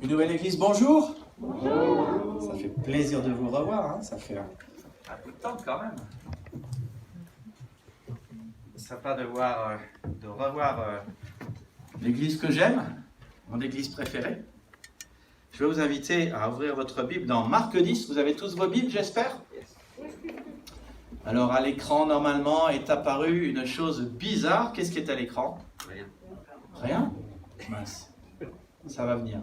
Une nouvelle église, bonjour. Bonjour. Ça fait plaisir de vous revoir, hein. Ça fait un peu de temps quand même. C'est sympa de revoir l'église que j'aime, mon église préférée. Je vais vous inviter à ouvrir votre Bible dans Marc 10. Vous avez tous vos Bibles, j'espère? Alors à l'écran, normalement, est apparue une chose bizarre. Qu'est-ce qui est à l'écran? Rien. Rien? Mince. Ça va venir.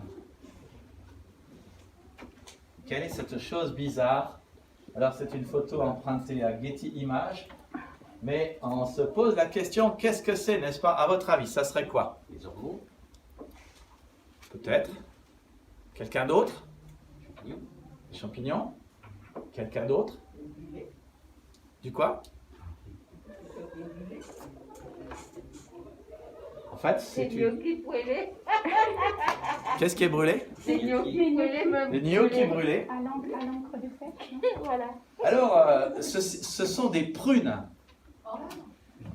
Quelle est cette chose bizarre? Alors c'est une photo empruntée à Getty Images, mais on se pose la question, qu'est-ce que c'est, n'est-ce pas? À votre avis, ça serait quoi? Les hormones. Peut-être. Quelqu'un d'autre? Champignons. Des champignons? Quelqu'un d'autre? Du quoi? En fait, c'est une... gnocchis brûlés. Qu'est-ce qui est brûlé? Des gnocchis brûlés, même. Des gnocchis brûlés. À l'encre de sèche. Voilà. Alors, ce sont des prunes.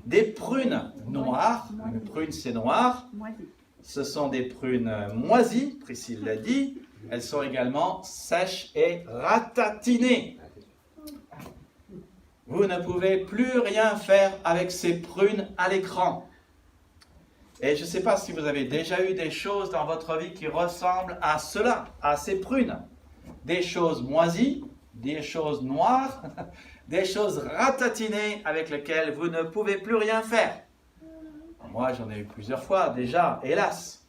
Des prunes noires. Une prune, c'est noir. Moisi. Ce sont des prunes moisies, Priscille l'a dit. Elles sont également sèches et ratatinées. Vous ne pouvez plus rien faire avec ces prunes à l'écran. Et je ne sais pas si vous avez déjà eu des choses dans votre vie qui ressemblent à cela, à ces prunes. Des choses moisies, des choses noires, des choses ratatinées avec lesquelles vous ne pouvez plus rien faire. Moi, j'en ai eu plusieurs fois déjà, hélas.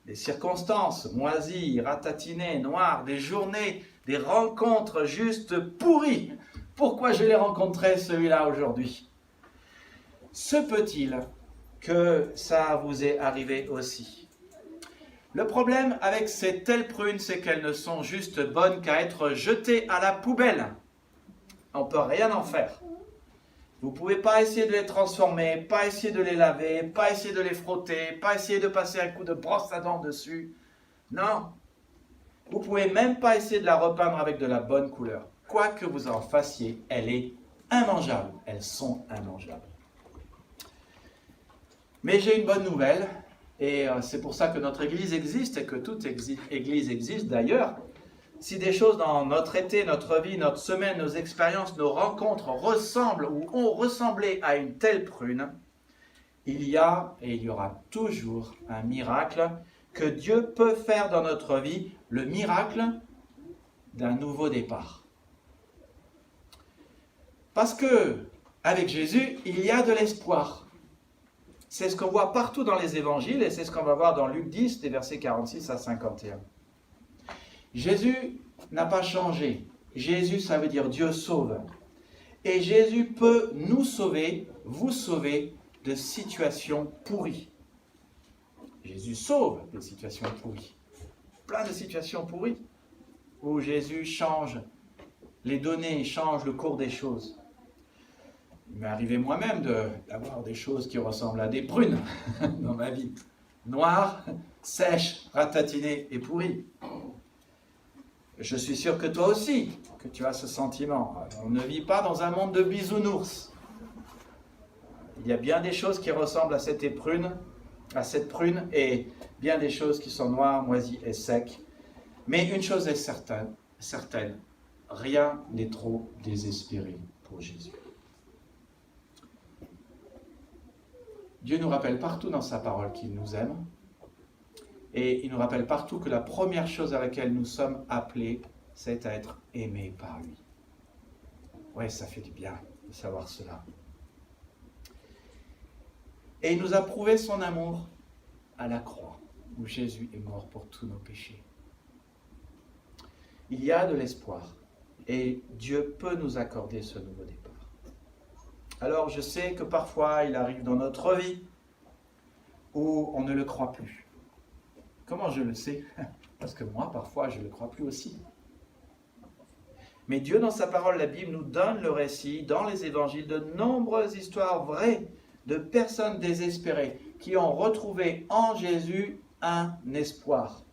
Des circonstances moisies, ratatinées, noires, des journées, des rencontres juste pourries. Pourquoi je l'ai rencontré celui-là aujourd'hui? Se peut-il que ça vous est arrivé aussi? Le problème avec ces telles prunes, c'est qu'elles ne sont juste bonnes qu'à être jetées à la poubelle. On ne peut rien en faire. Vous ne pouvez pas essayer de les transformer, pas essayer de les laver, pas essayer de les frotter, pas essayer de passer un coup de brosse à dents dessus. Non. Vous ne pouvez même pas essayer de la repeindre avec de la bonne couleur. Quoi que vous en fassiez, elle est immangeable. Elles sont immangeables. Mais j'ai une bonne nouvelle, et c'est pour ça que notre Église existe, et que toute Église existe d'ailleurs. Si des choses dans notre été, notre vie, notre semaine, nos expériences, nos rencontres ressemblent ou ont ressemblé à une telle prune, il y a et il y aura toujours un miracle que Dieu peut faire dans notre vie, le miracle d'un nouveau départ. Parce que avec Jésus, il y a de l'espoir. C'est ce qu'on voit partout dans les évangiles et c'est ce qu'on va voir dans Luc 10, des versets 46 à 51. Jésus n'a pas changé. Jésus, ça veut dire Dieu sauve. Et Jésus peut nous sauver, vous sauver de situations pourries. Jésus sauve des situations pourries. Plein de situations pourries où Jésus change les données, change le cours des choses. Il m'est arrivé moi-même d'avoir des choses qui ressemblent à des prunes dans ma vie. Noires, sèches, ratatinées et pourries. Je suis sûr que toi aussi, que tu as ce sentiment. On ne vit pas dans un monde de bisounours. Il y a bien des choses qui ressemblent à cette prune, et bien des choses qui sont noires, moisies et secs. Mais une chose est certaine, rien n'est trop désespéré pour Jésus. Dieu nous rappelle partout dans sa parole qu'il nous aime. Et il nous rappelle partout que la première chose à laquelle nous sommes appelés, c'est à être aimés par lui. Oui, ça fait du bien de savoir cela. Et il nous a prouvé son amour à la croix, où Jésus est mort pour tous nos péchés. Il y a de l'espoir, et Dieu peut nous accorder ce nouveau départ. Alors, je sais que parfois, il arrive dans notre vie où on ne le croit plus. Comment je le sais? Parce que moi, parfois, je ne le crois plus aussi. Mais Dieu, dans sa parole, la Bible, nous donne le récit, dans les évangiles, de nombreuses histoires vraies de personnes désespérées qui ont retrouvé en Jésus un espoir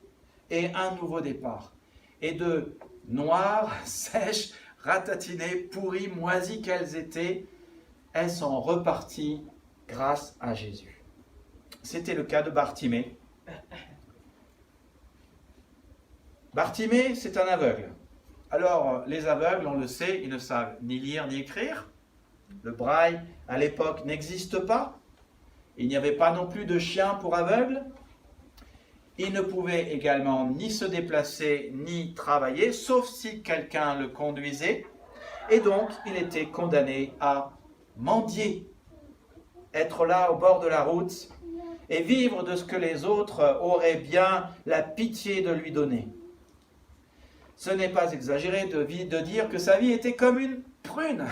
et un nouveau départ. Et de noires, sèches, ratatinées, pourries, moisies qu'elles étaient, elles sont reparties grâce à Jésus. C'était le cas de Bartimée. Bartimée, c'est un aveugle. Alors, les aveugles, on le sait, ils ne savent ni lire ni écrire. Le braille, à l'époque, n'existe pas. Il n'y avait pas non plus de chien pour aveugles. Il ne pouvait également ni se déplacer, ni travailler, sauf si quelqu'un le conduisait. Et donc, il était condamné à mendier, être là au bord de la route et vivre de ce que les autres auraient bien la pitié de lui donner. Ce n'est pas exagéré de dire que sa vie était comme une prune.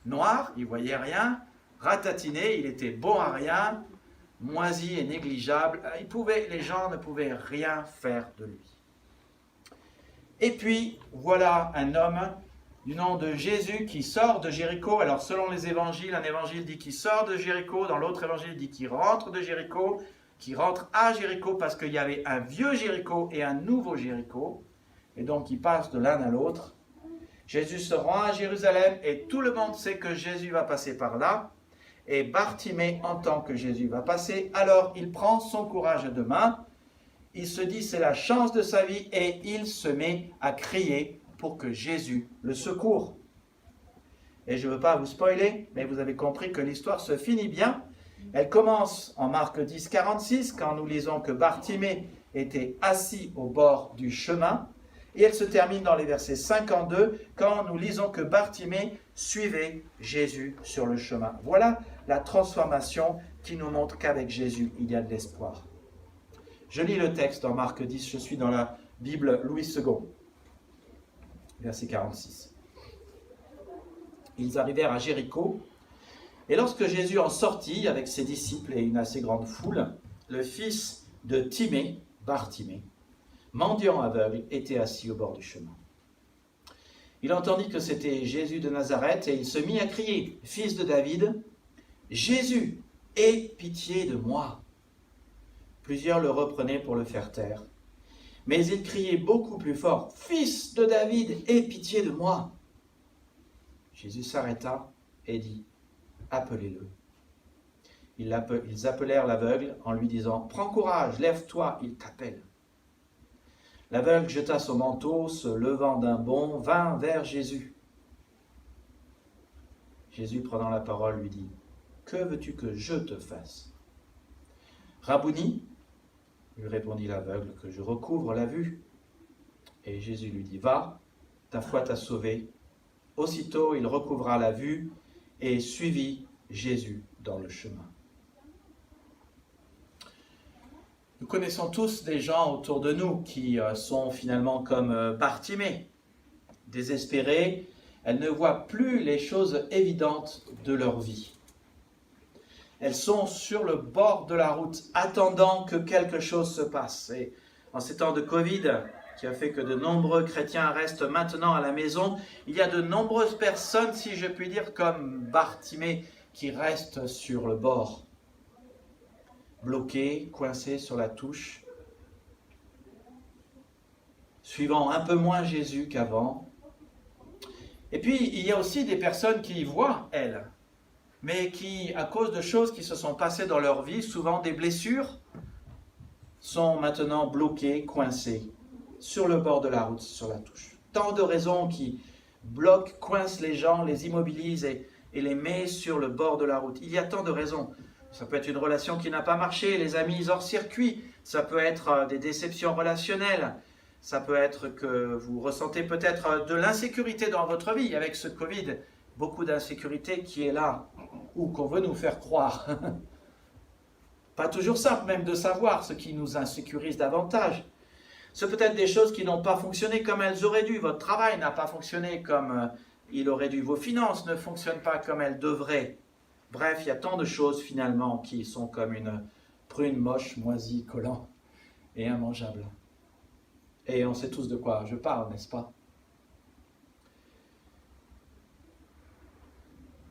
Noire, il ne voyait rien, ratatiné, il était bon à rien, moisi et négligeable. Les gens ne pouvaient rien faire de lui. Et puis, voilà un homme du nom de Jésus qui sort de Jéricho. Alors, selon les évangiles, un évangile dit qu'il sort de Jéricho, dans l'autre évangile dit qu'il rentre de Jéricho, qu'il rentre à Jéricho parce qu'il y avait un vieux Jéricho et un nouveau Jéricho. Et donc, il passe de l'un à l'autre. Jésus se rend à Jérusalem et tout le monde sait que Jésus va passer par là. Et Bartimée entend que Jésus va passer, alors il prend son courage à deux mains. Il se dit c'est la chance de sa vie et il se met à crier pour que Jésus le secourt. Et je ne veux pas vous spoiler, mais vous avez compris que l'histoire se finit bien. Elle commence en Marc 10, 46, quand nous lisons que Bartimée était assis au bord du chemin. Et elle se termine dans les versets 52, quand nous lisons que Bartimée suivait Jésus sur le chemin. Voilà la transformation qui nous montre qu'avec Jésus, il y a de l'espoir. Je lis le texte dans Marc 10, je suis dans la Bible Louis II, verset 46. Ils arrivèrent à Jéricho, et lorsque Jésus en sortit avec ses disciples et une assez grande foule, le fils de Timée, Bartimée, mendiant aveugle, était assis au bord du chemin. Il entendit que c'était Jésus de Nazareth et il se mit à crier, « Fils de David, Jésus, aie pitié de moi !» Plusieurs le reprenaient pour le faire taire. Mais il criait beaucoup plus fort, « Fils de David, aie pitié de moi !» Jésus s'arrêta et dit, « Appelez-le. » Ils appelèrent l'aveugle en lui disant, « Prends courage, lève-toi, il t'appelle. » L'aveugle jeta son manteau, se levant d'un bond, vint vers Jésus. Jésus, prenant la parole, lui dit, « Que veux-tu que je te fasse ?» « Rabouni, lui répondit l'aveugle, « que je recouvre la vue. » Et Jésus lui dit, « Va, ta foi t'a sauvé. » Aussitôt, il recouvra la vue et suivit Jésus dans le chemin. Nous connaissons tous des gens autour de nous qui sont finalement comme Bartimée, désespérés. Elles ne voient plus les choses évidentes de leur vie. Elles sont sur le bord de la route, attendant que quelque chose se passe. Et en ces temps de Covid, qui a fait que de nombreux chrétiens restent maintenant à la maison, il y a de nombreuses personnes, si je puis dire, comme Bartimée, qui restent sur le bord, bloqués, coincés sur la touche, suivant un peu moins Jésus qu'avant. Et puis, il y a aussi des personnes qui y voient, elles, mais qui, à cause de choses qui se sont passées dans leur vie, souvent des blessures, sont maintenant bloquées, coincées, sur le bord de la route, sur la touche. Tant de raisons qui bloquent, coincent les gens, les immobilisent et les met sur le bord de la route. Il y a tant de raisons. Ça peut être une relation qui n'a pas marché, les amis hors circuit, ça peut être des déceptions relationnelles, ça peut être que vous ressentez peut-être de l'insécurité dans votre vie avec ce Covid, beaucoup d'insécurité qui est là, ou qu'on veut nous faire croire. Pas toujours simple même de savoir ce qui nous insécurise davantage. Ce peut être des choses qui n'ont pas fonctionné comme elles auraient dû, votre travail n'a pas fonctionné comme il aurait dû, vos finances ne fonctionnent pas comme elles devraient. Bref, il y a tant de choses finalement qui sont comme une prune moche, moisie, collant et immangeable. Et on sait tous de quoi je parle, n'est-ce pas?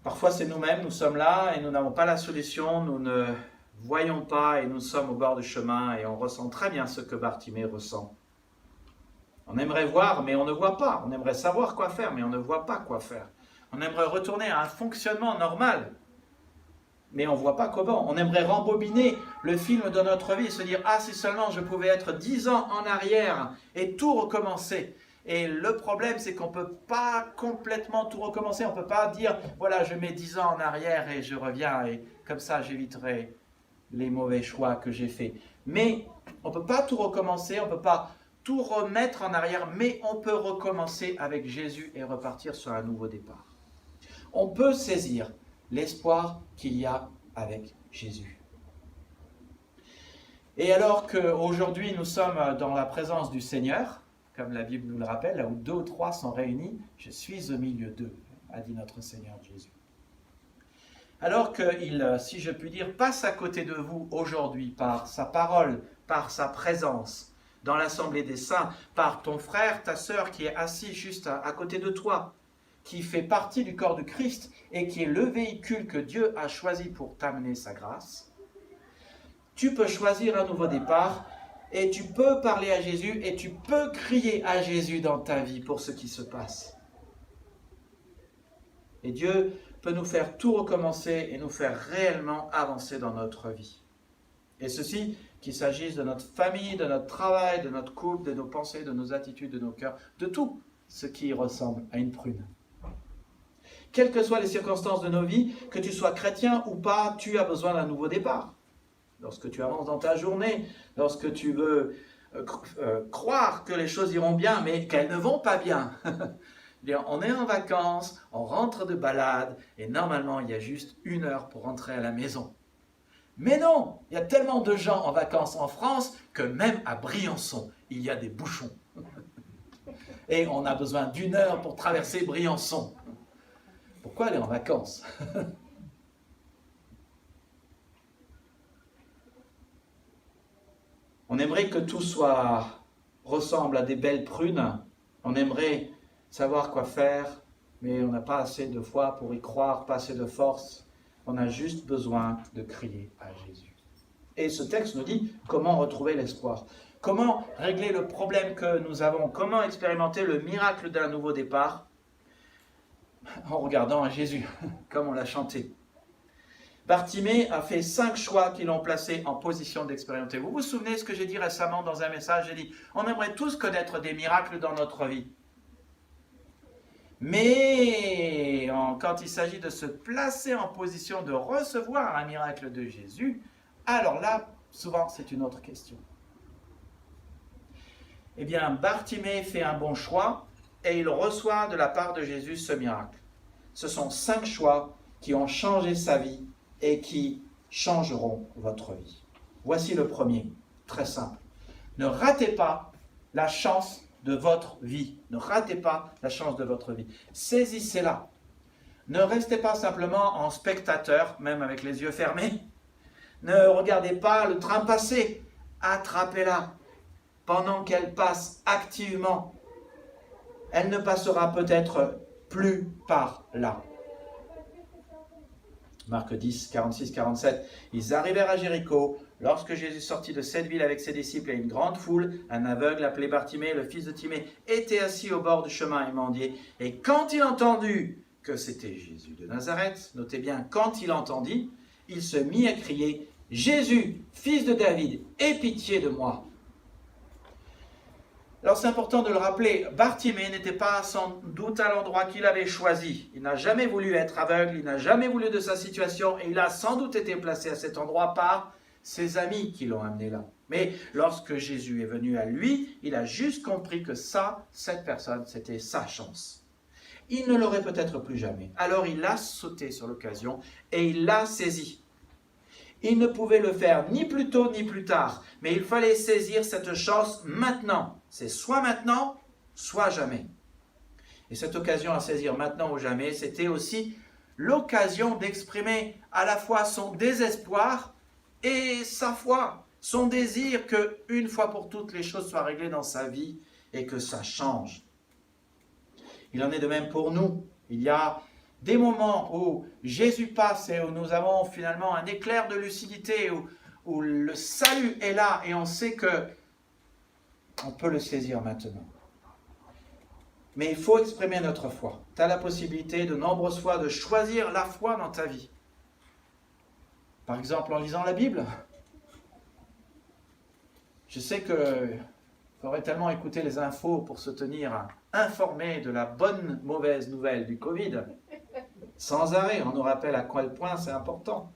Parfois c'est nous-mêmes, nous sommes là et nous n'avons pas la solution, nous ne voyons pas et nous sommes au bord du chemin et on ressent très bien ce que Bartimée ressent. On aimerait voir mais on ne voit pas, on aimerait savoir quoi faire mais on ne voit pas quoi faire. On aimerait retourner à un fonctionnement normal. mais on ne voit pas comment. On aimerait rembobiner le film de notre vie et se dire « Ah, si seulement je pouvais être 10 ans en arrière et tout recommencer ». Et le problème, c'est qu'on ne peut pas complètement tout recommencer. On ne peut pas dire « Voilà, je mets 10 ans en arrière et je reviens et comme ça, j'éviterai les mauvais choix que j'ai faits. » Mais on ne peut pas tout recommencer, on ne peut pas tout remettre en arrière, mais on peut recommencer avec Jésus et repartir sur un nouveau départ. On peut saisir l'espoir qu'il y a avec Jésus. Et alors qu'aujourd'hui nous sommes dans la présence du Seigneur, comme la Bible nous le rappelle, là où 2 ou 3 sont réunis, je suis au milieu d'eux, a dit notre Seigneur Jésus. Alors qu'il, si je puis dire, passe à côté de vous aujourd'hui par sa parole, par sa présence dans l'assemblée des saints, par ton frère, ta sœur qui est assis juste à côté de toi, qui fait partie du corps de Christ et qui est le véhicule que Dieu a choisi pour t'amener sa grâce, tu peux choisir un nouveau départ et tu peux parler à Jésus et tu peux crier à Jésus dans ta vie pour ce qui se passe. Et Dieu peut nous faire tout recommencer et nous faire réellement avancer dans notre vie. Et ceci, qu'il s'agisse de notre famille, de notre travail, de notre couple, de nos pensées, de nos attitudes, de nos cœurs, de tout ce qui ressemble à une prune. Quelles que soient les circonstances de nos vies, que tu sois chrétien ou pas, tu as besoin d'un nouveau départ. Lorsque tu avances dans ta journée, lorsque tu veux croire que les choses iront bien, mais qu'elles ne vont pas bien. On est en vacances, on rentre de balade, et normalement, il y a juste 1 heure pour rentrer à la maison. Mais non, il y a tellement de gens en vacances en France que même à Briançon, il y a des bouchons. Et on a besoin d'1 heure pour traverser Briançon. Pourquoi aller en vacances? On aimerait que tout ressemble à des belles prunes. On aimerait savoir quoi faire, mais on n'a pas assez de foi pour y croire, pas assez de force. On a juste besoin de crier à Jésus. Et ce texte nous dit comment retrouver l'espoir. Comment régler le problème que nous avons. Comment expérimenter le miracle d'un nouveau départ en regardant à Jésus, comme on l'a chanté. Bartimée a fait 5 choix qui l'ont placé en position d'expérimenter. Vous vous souvenez ce que j'ai dit récemment dans un message? J'ai dit, on aimerait tous connaître des miracles dans notre vie. Mais quand il s'agit de se placer en position de recevoir un miracle de Jésus, alors là, souvent, c'est une autre question. Eh bien, Bartimée fait un bon choix et il reçoit de la part de Jésus ce miracle. Ce sont 5 choix qui ont changé sa vie et qui changeront votre vie. Voici le premier, très simple. Ne ratez pas la chance de votre vie. Ne ratez pas la chance de votre vie. Saisissez-la. Ne restez pas simplement en spectateur, même avec les yeux fermés. Ne regardez pas le train passer. Attrapez-la pendant qu'elle passe activement. Elle ne passera peut-être plus par là. Marc 10, 46, 47. Ils arrivèrent à Jéricho. Lorsque Jésus sortit de cette ville avec ses disciples et une grande foule, un aveugle appelé Bartimée, le fils de Timée, était assis au bord du chemin et mendiait. Et quand il entendit que c'était Jésus de Nazareth, notez bien, quand il entendit, il se mit à crier « Jésus, fils de David, aie pitié de moi !» Alors c'est important de le rappeler, Bartimée n'était pas sans doute à l'endroit qu'il avait choisi. Il n'a jamais voulu être aveugle, il n'a jamais voulu de sa situation et il a sans doute été placé à cet endroit par ses amis qui l'ont amené là. Mais lorsque Jésus est venu à lui, il a juste compris que cette personne, c'était sa chance. Il ne l'aurait peut-être plus jamais. Alors il a sauté sur l'occasion et il l'a saisi. Il ne pouvait le faire ni plus tôt ni plus tard, mais il fallait saisir cette chance maintenant. C'est soit maintenant, soit jamais. Et cette occasion à saisir maintenant ou jamais, c'était aussi l'occasion d'exprimer à la fois son désespoir et sa foi, son désir que, une fois pour toutes, les choses soient réglées dans sa vie et que ça change. Il en est de même pour nous. Il y a des moments où Jésus passe et où nous avons finalement un éclair de lucidité, où le salut est là et on sait que on peut le saisir maintenant. Mais il faut exprimer notre foi. Tu as la possibilité de nombreuses fois de choisir la foi dans ta vie. Par exemple, en lisant la Bible. Je sais qu'il faudrait tellement écouter les infos pour se tenir informé de la bonne, mauvaise nouvelle du Covid. Sans arrêt, on nous rappelle à quel point c'est important.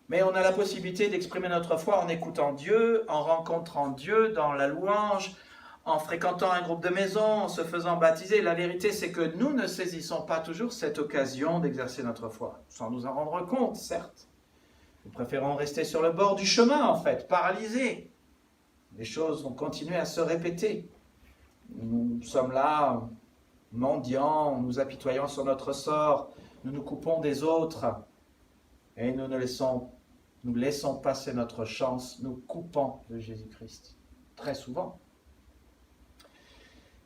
Mais on a la possibilité d'exprimer notre foi en écoutant Dieu, en rencontrant Dieu dans la louange, en fréquentant un groupe de maison, en se faisant baptiser. La vérité, c'est que nous ne saisissons pas toujours cette occasion d'exercer notre foi, sans nous en rendre compte, certes. Nous préférons rester sur le bord du chemin, en fait, paralysés. Les choses vont continuer à se répéter. Nous sommes là, mendiants, nous apitoyons sur notre sort, nous nous coupons des autres, et nous laissons passer notre chance, nous coupant de Jésus-Christ, très souvent.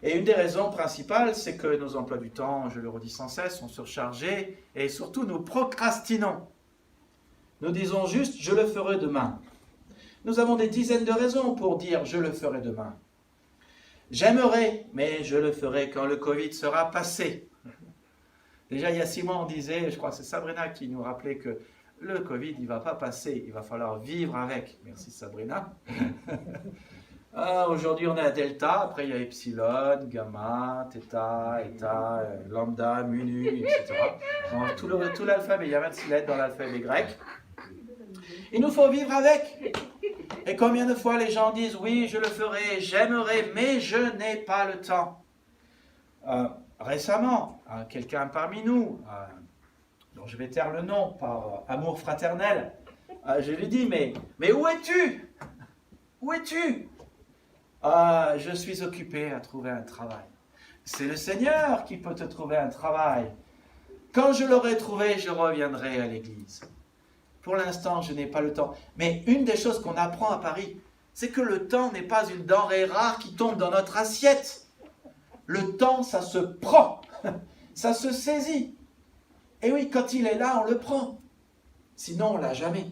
Et une des raisons principales, c'est que nos emplois du temps, je le redis sans cesse, sont surchargés, et surtout nous procrastinons. Nous disons juste « je le ferai demain ». Nous avons des dizaines de raisons pour dire « je le ferai demain ». J'aimerais, mais je le ferai quand le Covid sera passé. Déjà, il y a 6 mois, on disait, je crois que c'est Sabrina qui nous rappelait que le Covid, il ne va pas passer, il va falloir vivre avec. Merci Sabrina. Aujourd'hui, on est à Delta, après il y a Epsilon, Gamma, Theta, Eta, Lambda, Mu, Nu, etc. Donc, tout l'alphabet, il y a 26 lettres dans l'alphabet grec. Il nous faut vivre avec. Et combien de fois les gens disent, oui, je le ferai, j'aimerais, mais je n'ai pas le temps. Récemment, quelqu'un parmi nous, dont je vais taire le nom par amour fraternel, je lui dis, mais où es-tu? Où es-tu? Je suis occupé à trouver un travail. C'est le Seigneur qui peut te trouver un travail. Quand je l'aurai trouvé, je reviendrai à l'église. Pour l'instant, je n'ai pas le temps. Mais une des choses qu'on apprend à Paris, c'est que le temps n'est pas une denrée rare qui tombe dans notre assiette. Le temps, ça se prend, ça se saisit. Et oui, quand il est là, on le prend. Sinon, on ne l'a jamais.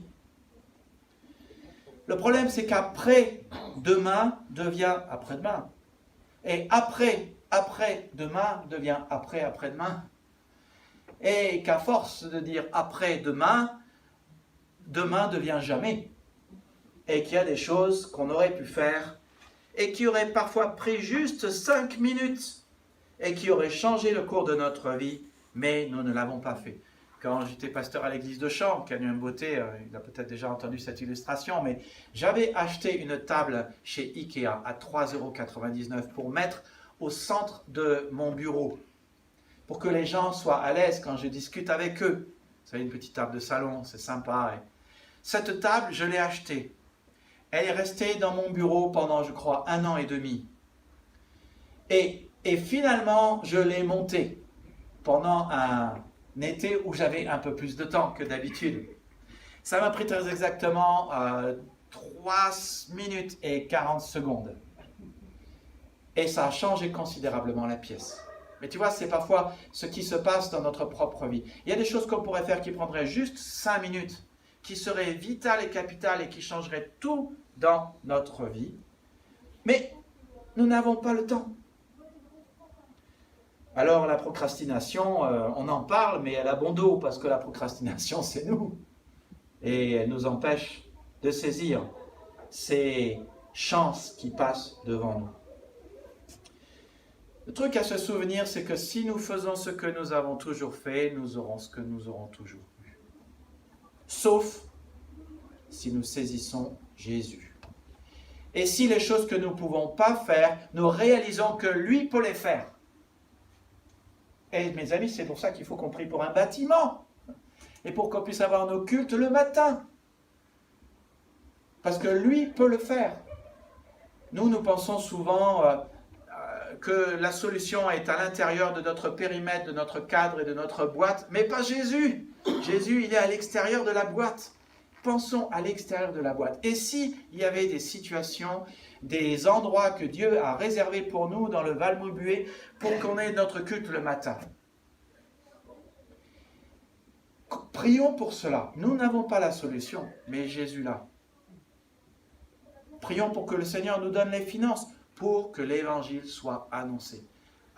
Le problème, c'est qu'après-demain devient après-demain. Et après-demain devient après-après-demain. Et qu'à force de dire après-demain, demain devient jamais. Et qu'il y a des choses qu'on aurait pu faire et qui auraient parfois pris juste 5 minutes et qui auraient changé le cours de notre vie, mais nous ne l'avons pas fait. Quand j'étais pasteur à l'église de Champs, Canyon Beauté, il a peut-être déjà entendu cette illustration, mais j'avais acheté une table chez Ikea à 3,99 € pour mettre au centre de mon bureau, pour que les gens soient à l'aise quand je discute avec eux. Vous savez, une petite table de salon, c'est sympa. Cette table, je l'ai achetée. Elle est restée dans mon bureau pendant, je crois, 1 an et demi. Et finalement, je l'ai montée pendant un été où j'avais un peu plus de temps que d'habitude. Ça m'a pris très exactement 3 minutes et 40 secondes. Et ça a changé considérablement la pièce. Mais tu vois, c'est parfois ce qui se passe dans notre propre vie. Il y a des choses qu'on pourrait faire qui prendraient juste 5 minutes, qui seraient vitales et capitales et qui changeraient tout dans notre vie. Mais nous n'avons pas le temps. Alors la procrastination, on en parle, mais elle a bon dos, parce que la procrastination, c'est nous. Et elle nous empêche de saisir ces chances qui passent devant nous. Le truc à se souvenir, c'est que si nous faisons ce que nous avons toujours fait, nous aurons ce que nous aurons toujours eu. Sauf si nous saisissons Jésus. Et si les choses que nous ne pouvons pas faire, nous réalisons que lui peut les faire. Et mes amis, c'est pour ça qu'il faut qu'on prie pour un bâtiment. Et pour qu'on puisse avoir nos cultes le matin. Parce que lui peut le faire. Nous pensons souvent que la solution est à l'intérieur de notre périmètre, de notre cadre et de notre boîte. Mais pas Jésus. Jésus, il est à l'extérieur de la boîte. Pensons à l'extérieur de la boîte. Et s'il y avait des situations, des endroits que Dieu a réservés pour nous dans le Val-Maubuée pour qu'on ait notre culte le matin. Prions pour cela. Nous n'avons pas la solution, mais Jésus l'a. Prions pour que le Seigneur nous donne les finances pour que l'Évangile soit annoncé.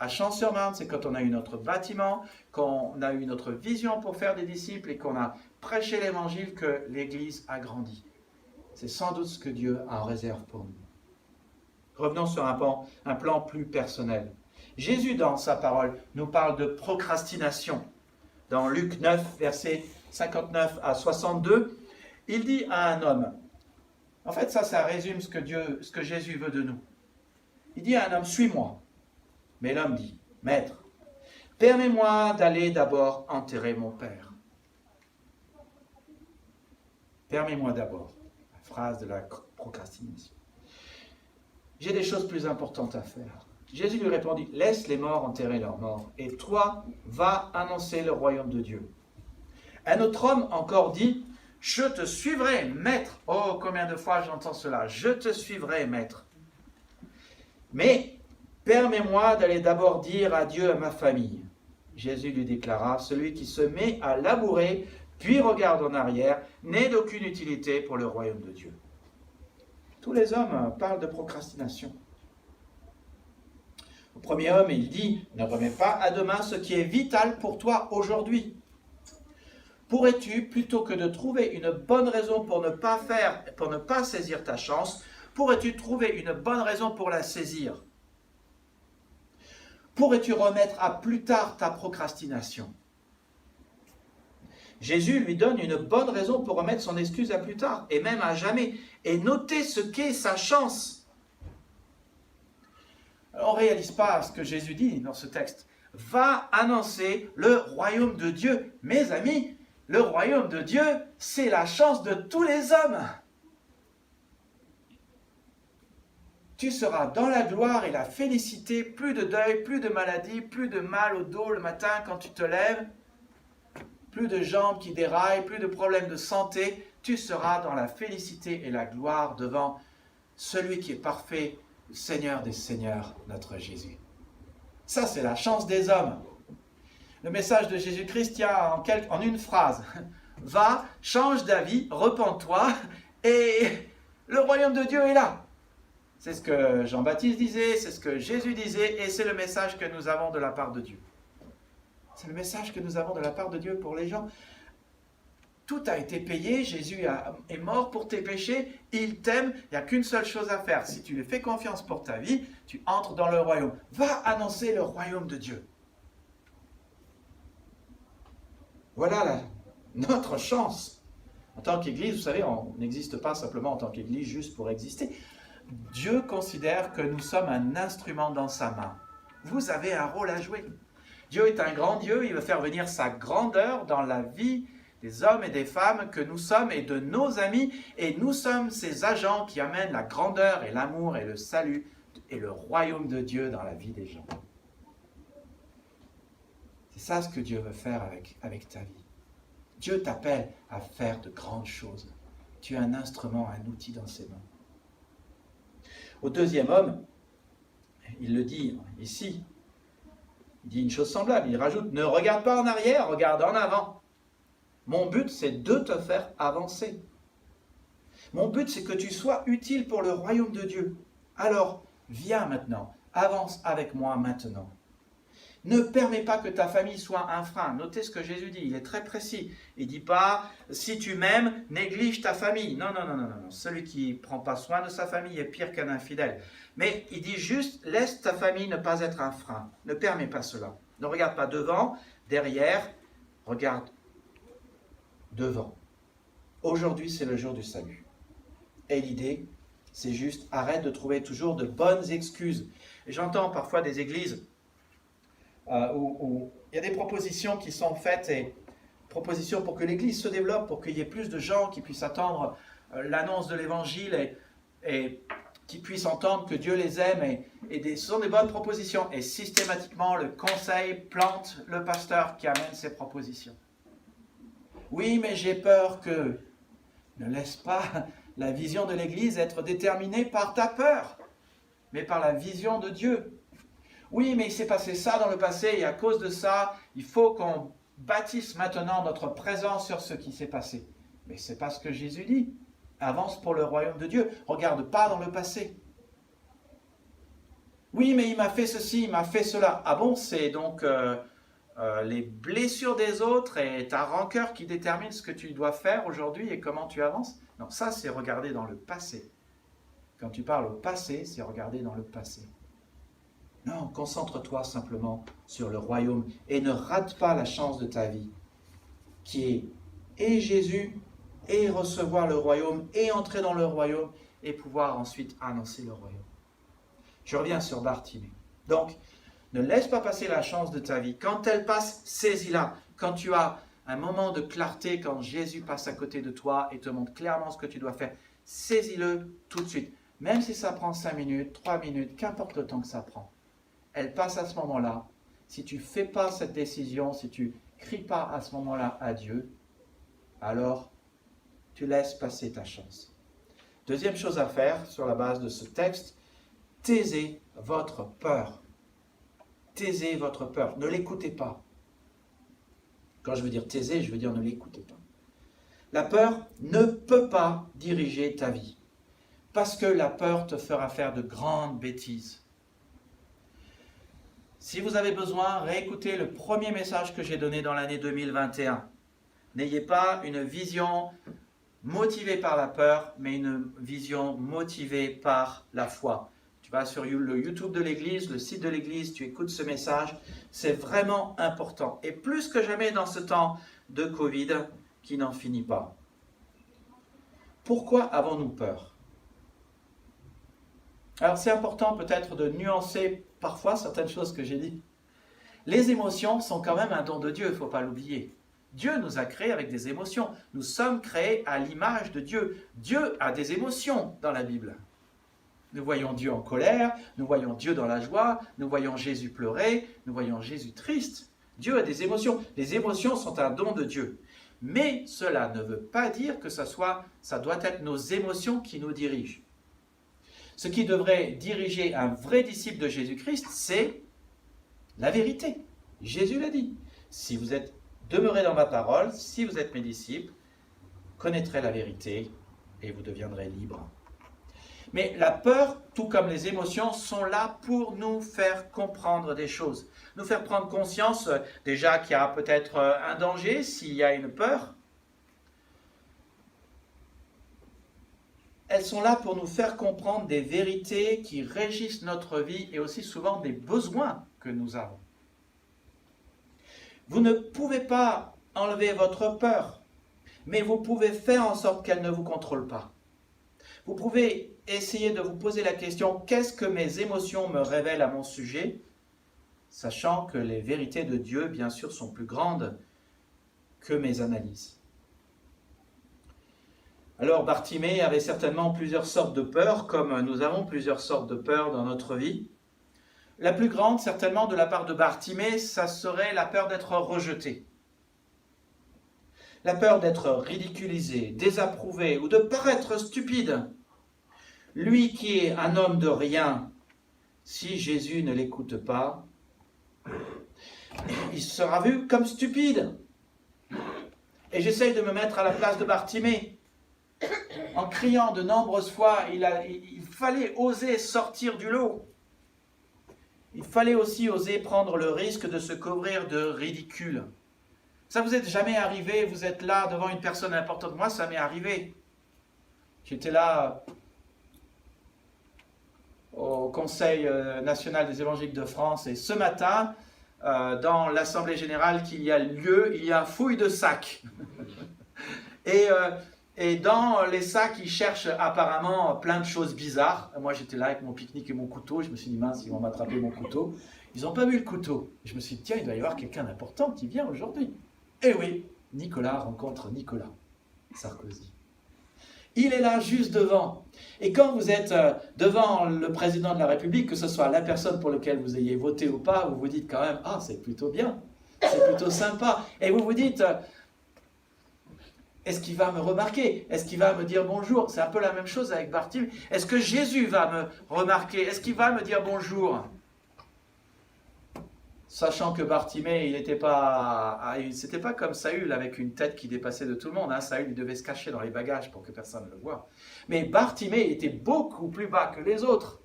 à Champs-sur-Marne, c'est quand on a eu notre bâtiment, qu'on a eu notre vision pour faire des disciples et qu'on a prêché l'évangile que l'Église a grandi. C'est sans doute ce que Dieu a en réserve pour nous. Revenons sur un plan plus personnel. Jésus, dans sa parole, nous parle de procrastination. Dans Luc 9, versets 59 à 62, il dit à un homme, en fait ça résume ce que Jésus veut de nous. Il dit à un homme, suis-moi. Mais l'homme dit, Maître, permets-moi d'aller d'abord enterrer mon père. Permets-moi d'abord. La phrase de la procrastination. J'ai des choses plus importantes à faire. Jésus lui répondit, laisse les morts enterrer leurs morts, et toi, va annoncer le royaume de Dieu. Un autre homme encore dit, je te suivrai, maître. Oh, combien de fois j'entends cela. Je te suivrai, maître. Mais permets-moi d'aller d'abord dire adieu à ma famille. Jésus lui déclara, celui qui se met à labourer, puis regarde en arrière, n'est d'aucune utilité pour le royaume de Dieu. Tous les hommes parlent de procrastination. Au premier homme, il dit, ne remets pas à demain ce qui est vital pour toi aujourd'hui. Pourrais-tu, plutôt que de trouver une bonne raison pour ne pas saisir ta chance, pourrais-tu trouver une bonne raison pour la saisir? Pourrais-tu remettre à plus tard ta procrastination? Jésus lui donne une bonne raison pour remettre son excuse à plus tard, et même à jamais, et noter ce qu'est sa chance. Alors, on ne réalise pas ce que Jésus dit dans ce texte. Va annoncer le royaume de Dieu. Mes amis, le royaume de Dieu, c'est la chance de tous les hommes. Tu seras dans la gloire et la félicité, plus de deuil, plus de maladie, plus de mal au dos le matin quand tu te lèves, plus de jambes qui déraillent, plus de problèmes de santé. Tu seras dans la félicité et la gloire devant celui qui est parfait, le Seigneur des Seigneurs, notre Jésus. Ça, c'est la chance des hommes. Le message de Jésus-Christ tient en une phrase. Va, change d'avis, repens-toi, et le royaume de Dieu est là. C'est ce que Jean-Baptiste disait, c'est ce que Jésus disait, et c'est le message que nous avons de la part de Dieu. C'est le message que nous avons de la part de Dieu pour les gens. Tout a été payé, Jésus est mort pour tes péchés, il t'aime, il n'y a qu'une seule chose à faire. Si tu lui fais confiance pour ta vie, tu entres dans le royaume. Va annoncer le royaume de Dieu. Voilà notre chance. En tant qu'Église, vous savez, on n'existe pas simplement en tant qu'Église juste pour exister. Dieu considère que nous sommes un instrument dans sa main. Vous avez un rôle à jouer. Dieu est un grand Dieu, il veut faire venir sa grandeur dans la vie des hommes et des femmes que nous sommes et de nos amis, et nous sommes ces agents qui amènent la grandeur et l'amour et le salut et le royaume de Dieu dans la vie des gens. C'est ça ce que Dieu veut faire avec ta vie. Dieu t'appelle à faire de grandes choses. Tu es un instrument, un outil dans ses mains. Au deuxième homme, il le dit ici, il dit une chose semblable, il rajoute, ne regarde pas en arrière, regarde en avant. Mon but, c'est de te faire avancer. Mon but, c'est que tu sois utile pour le royaume de Dieu. Alors, viens maintenant, avance avec moi maintenant. Ne permets pas que ta famille soit un frein. Notez ce que Jésus dit, il est très précis. Il ne dit pas, si tu m'aimes, néglige ta famille. Non. Celui qui ne prend pas soin de sa famille est pire qu'un infidèle. Mais il dit juste, laisse ta famille ne pas être un frein. Ne permets pas cela. Ne regarde pas devant, derrière, regarde devant. Aujourd'hui, c'est le jour du salut. Et l'idée, c'est juste, arrête de trouver toujours de bonnes excuses. Et j'entends parfois des églises où il y a des propositions qui sont faites, et propositions pour que l'Église se développe, pour qu'il y ait plus de gens qui puissent attendre l'annonce de l'Évangile et qui puissent entendre que Dieu les aime. Ce sont des bonnes propositions. Et systématiquement, le conseil plante le pasteur qui amène ces propositions. Oui, mais j'ai peur que... Ne laisse pas la vision de l'Église être déterminée par ta peur, mais par la vision de Dieu. Oui, mais il s'est passé ça dans le passé, et à cause de ça, il faut qu'on bâtisse maintenant notre présence sur ce qui s'est passé. Mais ce n'est pas ce que Jésus dit. Avance pour le royaume de Dieu. Regarde pas dans le passé. Oui, mais il m'a fait ceci, il m'a fait cela. Ah bon, c'est donc les blessures des autres et ta rancœur qui déterminent ce que tu dois faire aujourd'hui et comment tu avances? Non, ça c'est regarder dans le passé. Quand tu parles au passé, c'est regarder dans le passé. Non, concentre-toi simplement sur le royaume et ne rate pas la chance de ta vie, qui est et Jésus, et recevoir le royaume, et entrer dans le royaume, et pouvoir ensuite annoncer le royaume. Je reviens sur Bartimée. Donc, ne laisse pas passer la chance de ta vie. Quand elle passe, saisis-la. Quand tu as un moment de clarté, quand Jésus passe à côté de toi et te montre clairement ce que tu dois faire, saisis-le tout de suite. Même si ça prend 5 minutes, 3 minutes, qu'importe le temps que ça prend. Elle passe à ce moment-là. Si tu ne fais pas cette décision, si tu ne cries pas à ce moment-là à Dieu, alors tu laisses passer ta chance. Deuxième chose à faire sur la base de ce texte, taisez votre peur. Taisez votre peur. Ne l'écoutez pas. Quand je veux dire taisez, je veux dire ne l'écoutez pas. La peur ne peut pas diriger ta vie. Parce que la peur te fera faire de grandes bêtises. Si vous avez besoin, réécoutez le premier message que j'ai donné dans l'année 2021. N'ayez pas une vision motivée par la peur, mais une vision motivée par la foi. Tu vas sur le YouTube de l'église, le site de l'église, tu écoutes ce message. C'est vraiment important. Et plus que jamais dans ce temps de Covid qui n'en finit pas. Pourquoi avons-nous peur? Alors c'est important peut-être de nuancer parfois certaines choses que j'ai dites. Les émotions sont quand même un don de Dieu, il ne faut pas l'oublier. Dieu nous a créés avec des émotions. Nous sommes créés à l'image de Dieu. Dieu a des émotions dans la Bible. Nous voyons Dieu en colère, nous voyons Dieu dans la joie, nous voyons Jésus pleurer, nous voyons Jésus triste. Dieu a des émotions. Les émotions sont un don de Dieu. Mais cela ne veut pas dire que ça doit être nos émotions qui nous dirigent. Ce qui devrait diriger un vrai disciple de Jésus-Christ, c'est la vérité. Jésus l'a dit. Si vous êtes demeurez dans ma parole, si vous êtes mes disciples, connaîtrez la vérité et vous deviendrez libres. Mais la peur, tout comme les émotions, sont là pour nous faire comprendre des choses. Nous faire prendre conscience déjà qu'il y a peut-être un danger s'il y a une peur. Elles sont là pour nous faire comprendre des vérités qui régissent notre vie et aussi souvent des besoins que nous avons. Vous ne pouvez pas enlever votre peur, mais vous pouvez faire en sorte qu'elle ne vous contrôle pas. Vous pouvez essayer de vous poser la question, qu'est-ce que mes émotions me révèlent à mon sujet? Sachant que les vérités de Dieu, bien sûr, sont plus grandes que mes analyses. Alors Bartimée avait certainement plusieurs sortes de peurs, comme nous avons plusieurs sortes de peurs dans notre vie. La plus grande, certainement, de la part de Bartimée, ça serait la peur d'être rejeté. La peur d'être ridiculisé, désapprouvé ou de paraître stupide. Lui qui est un homme de rien, si Jésus ne l'écoute pas, il sera vu comme stupide. Et j'essaye de me mettre à la place de Bartimée. En criant de nombreuses fois, il fallait oser sortir du lot. Il fallait aussi oser prendre le risque de se couvrir de ridicule. Ça vous est jamais arrivé, vous êtes là devant une personne importante. Moi, ça m'est arrivé. J'étais là au Conseil national des évangéliques de France et ce matin, dans l'Assemblée générale qu'il y a lieu, il y a fouille de sacs. Et dans les sacs, ils cherchent apparemment plein de choses bizarres. Moi, j'étais là avec mon pique-nique et mon couteau. Je me suis dit, mince, ils vont m'attraper mon couteau. Ils n'ont pas vu le couteau. Je me suis dit, tiens, il doit y avoir quelqu'un d'important qui vient aujourd'hui. Et oui, Nicolas rencontre Nicolas Sarkozy. Il est là, juste devant. Et quand vous êtes devant le président de la République, que ce soit la personne pour laquelle vous ayez voté ou pas, vous vous dites quand même, ah, c'est plutôt bien, c'est plutôt sympa. Et vous vous dites... est-ce qu'il va me remarquer? Est-ce qu'il va me dire bonjour? C'est un peu la même chose avec Bartimée. Est-ce que Jésus va me remarquer? Est-ce qu'il va me dire bonjour? Sachant que Bartimée, c'était pas comme Saül avec une tête qui dépassait de tout le monde. Saül, il devait se cacher dans les bagages pour que personne ne le voie. Mais Bartimée était beaucoup plus bas que les autres.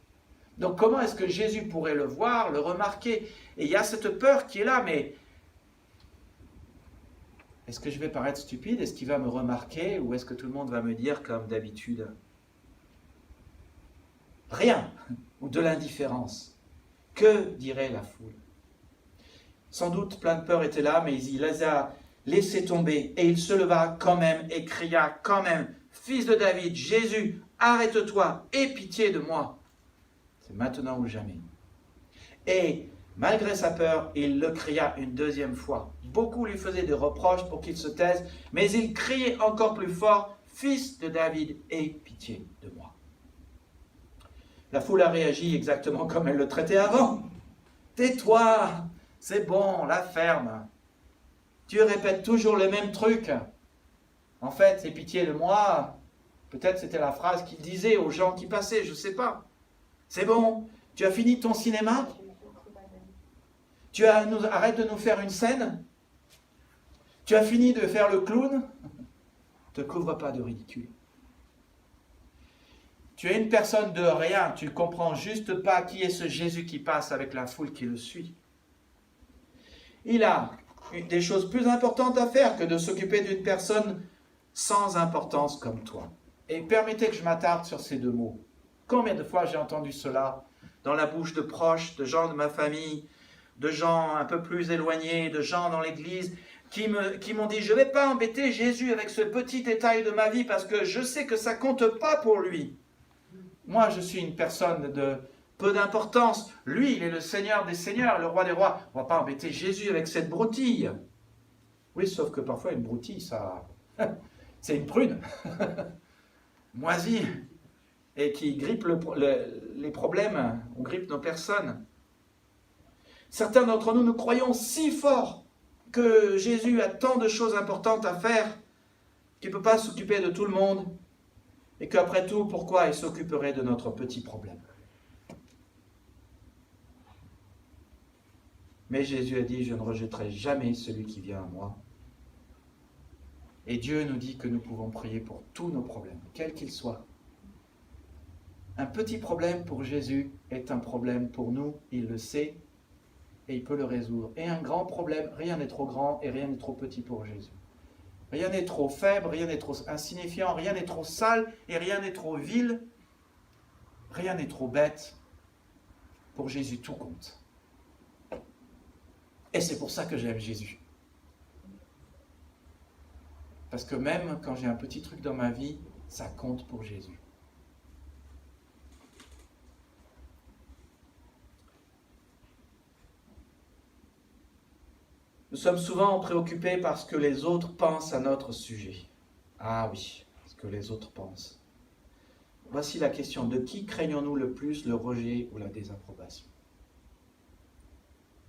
Donc comment est-ce que Jésus pourrait le voir, le remarquer? Et il y a cette peur qui est là, mais est-ce que je vais paraître stupide? Est-ce qu'il va me remarquer? Ou est-ce que tout le monde va me dire comme d'habitude? Rien, ou de l'indifférence. Que dirait la foule? Sans doute plein de peur était là, mais il les a laissés tomber. Et il se leva quand même et cria quand même, « Fils de David, Jésus, arrête-toi, aie pitié de moi. » C'est maintenant ou jamais. Et malgré sa peur, il le cria une deuxième fois. Beaucoup lui faisaient des reproches pour qu'il se taise, mais il criait encore plus fort, « Fils de David, aie pitié de moi. » La foule a réagi exactement comme elle le traitait avant. « Tais-toi, c'est bon, la ferme. Tu répètes toujours le même truc. En fait, aie pitié de moi. » Peut-être c'était la phrase qu'il disait aux gens qui passaient, je ne sais pas. C'est bon, tu as fini ton cinéma? Arrête de nous faire une scène? Tu as fini de faire le clown? Ne te couvre pas de ridicule. Tu es une personne de rien, tu ne comprends juste pas qui est ce Jésus qui passe avec la foule qui le suit. Il a des choses plus importantes à faire que de s'occuper d'une personne sans importance comme toi. Et permettez que je m'attarde sur ces deux mots. Combien de fois j'ai entendu cela dans la bouche de proches, de gens de ma famille, de gens un peu plus éloignés, de gens dans l'église, qui m'ont dit « Je ne vais pas embêter Jésus avec ce petit détail de ma vie parce que je sais que ça ne compte pas pour lui. Moi, je suis une personne de peu d'importance. Lui, il est le Seigneur des Seigneurs, le Roi des Rois. On ne va pas embêter Jésus avec cette broutille. » Oui, sauf que parfois une broutille, ça, c'est une prune moisie et qui grippe les problèmes, on grippe nos personnes. Certains d'entre nous croyons si fort que Jésus a tant de choses importantes à faire qu'il ne peut pas s'occuper de tout le monde et qu'après tout, pourquoi il s'occuperait de notre petit problème? Mais Jésus a dit, je ne rejetterai jamais celui qui vient à moi. Et Dieu nous dit que nous pouvons prier pour tous nos problèmes, quels qu'ils soient. Un petit problème pour Jésus est un problème pour nous, il le sait, et il peut le résoudre. Et un grand problème, rien n'est trop grand et rien n'est trop petit pour Jésus. Rien n'est trop faible, rien n'est trop insignifiant, rien n'est trop sale et rien n'est trop vil. Rien n'est trop bête. Pour Jésus, tout compte. Et c'est pour ça que j'aime Jésus. Parce que même quand j'ai un petit truc dans ma vie, ça compte pour Jésus. Nous sommes souvent préoccupés par ce que les autres pensent à notre sujet. Ah oui, ce que les autres pensent. Voici la question, de qui craignons-nous le plus le rejet ou la désapprobation?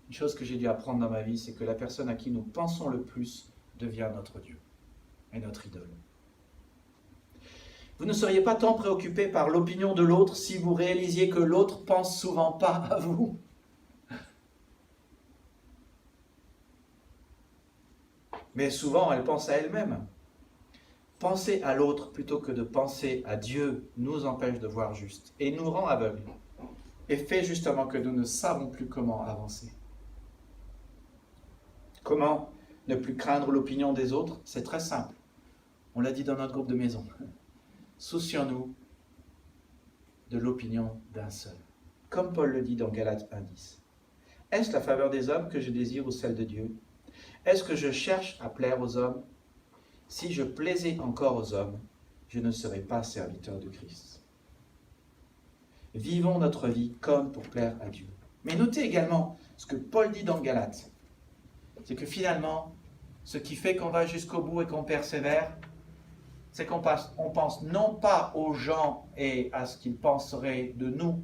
Une chose que j'ai dû apprendre dans ma vie, c'est que la personne à qui nous pensons le plus devient notre Dieu et notre idole. Vous ne seriez pas tant préoccupé par l'opinion de l'autre si vous réalisiez que l'autre pense souvent pas à vous. Mais souvent, elle pense à elle-même. Penser à l'autre plutôt que de penser à Dieu nous empêche de voir juste et nous rend aveugles. Et fait justement que nous ne savons plus comment avancer. Comment ne plus craindre l'opinion des autres? C'est très simple. On l'a dit dans notre groupe de maison. Soucions-nous de l'opinion d'un seul. Comme Paul le dit dans Galates 1:10. Est-ce la faveur des hommes que je désire ou celle de Dieu? Est-ce que je cherche à plaire aux hommes? Si je plaisais encore aux hommes, je ne serais pas serviteur de Christ. Vivons notre vie comme pour plaire à Dieu. Mais notez également ce que Paul dit dans Galates. C'est que finalement, ce qui fait qu'on va jusqu'au bout et qu'on persévère, c'est qu'on pense non pas aux gens et à ce qu'ils penseraient de nous,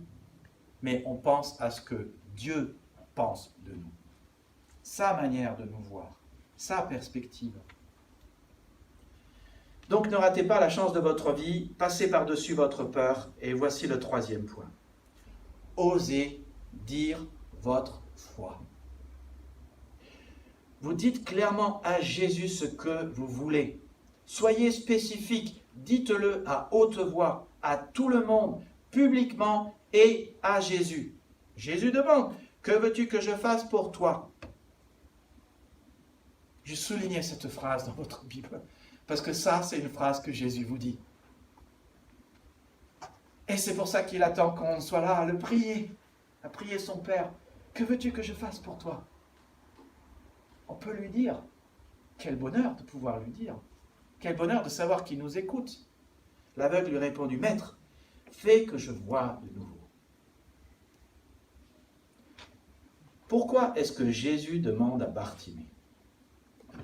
mais on pense à ce que Dieu pense de nous. Sa manière de nous voir, sa perspective. Donc ne ratez pas la chance de votre vie, passez par-dessus votre peur, et voici le troisième point. Osez dire votre foi. Vous dites clairement à Jésus ce que vous voulez. Soyez spécifique, dites-le à haute voix, à tout le monde, publiquement et à Jésus. Jésus demande, que veux-tu que je fasse pour toi? Je soulignais cette phrase dans votre Bible, parce que ça, c'est une phrase que Jésus vous dit. Et c'est pour ça qu'il attend qu'on soit là à le prier, à prier son Père. Que veux-tu que je fasse pour toi? On peut lui dire. Quel bonheur de pouvoir lui dire. Quel bonheur de savoir qu'il nous écoute. L'aveugle lui répondit, Maître, fais que je voie de nouveau. Pourquoi est-ce que Jésus demande à Bartimée?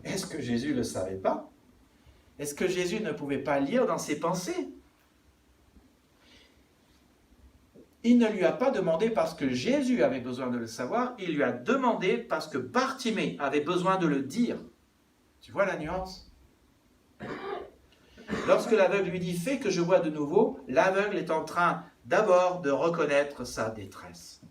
Est-ce que Jésus ne le savait pas? Est-ce que Jésus ne pouvait pas lire dans ses pensées? Il ne lui a pas demandé parce que Jésus avait besoin de le savoir, il lui a demandé parce que Bartimée avait besoin de le dire. Tu vois la nuance? Lorsque l'aveugle lui dit « Fais que je vois de nouveau », l'aveugle est en train d'abord de reconnaître sa détresse.